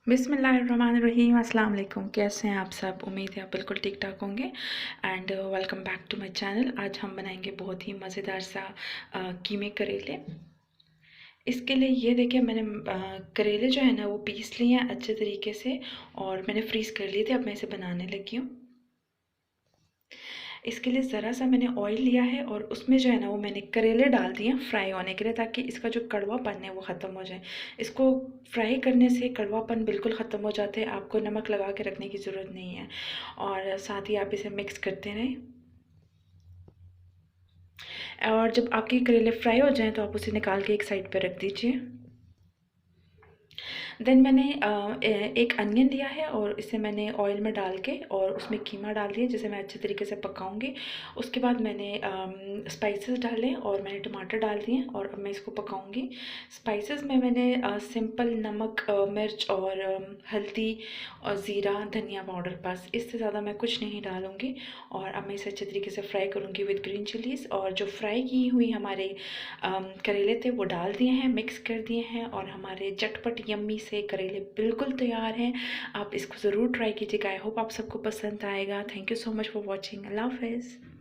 बिस्मिल्लाहिर्रहमानिर्रहीम। अस्सलाम वालेकुम। कैसे हैं आप सब? उम्मीद है आप बिल्कुल ठीक ठाक होंगे। And welcome back to my channel. आज हम बनाएंगे बहुत ही मज़ेदार सा कीमे करेले। इसके लिए ये देखिए मैंने करेले जो है ना वो पीस लिए हैं अच्छे तरीके से और मैंने फ्रीज़ कर लिए थे। अब मैं इसे बनाने लगी हूँ। इसके लिए ज़रा सा मैंने ऑयल लिया है और उसमें जो है ना वो मैंने करेले डाल दिए हैं फ्राई होने के लिए, ताकि इसका जो कड़वापन है वो ख़त्म हो जाए। इसको फ्राई करने से कड़वापन बिल्कुल ख़त्म हो जाते हैं। आपको नमक लगा के रखने की ज़रूरत नहीं है और साथ ही आप इसे मिक्स करते रहें। और जब आपके करेले फ्राई हो जाएं तो आप उसे निकाल के एक साइड पर रख दीजिए। देन मैंने एक अनियन लिया है और इसे मैंने ऑयल में डाल के और उसमें कीमा डाल दिया, जिसे मैं अच्छे तरीके से पकाऊंगी। उसके बाद मैंने स्पाइसेस डाले और मैंने टमाटर डाल दिए और अब मैं इसको पकाऊंगी। स्पाइसेस में मैंने सिंपल नमक, मिर्च और हल्दी और ज़ीरा, धनिया पाउडर, बस इससे ज़्यादा मैं कुछ नहीं डालूँगी। और अब मैं इसे अच्छे तरीके से फ्राई करूँगी विद ग्रीन चिलीज़। और जो फ्राई की हुई हमारे करेले थे वो डाल दिए हैं, मिक्स कर दिए हैं और हमारे चटपट यम्मी से करेले बिल्कुल तैयार हैं। आप इसको ज़रूर ट्राई कीजिएगा। आई होप आप सबको पसंद आएगा। Thank you so much for watching. अल्लाह हाफ़िज़।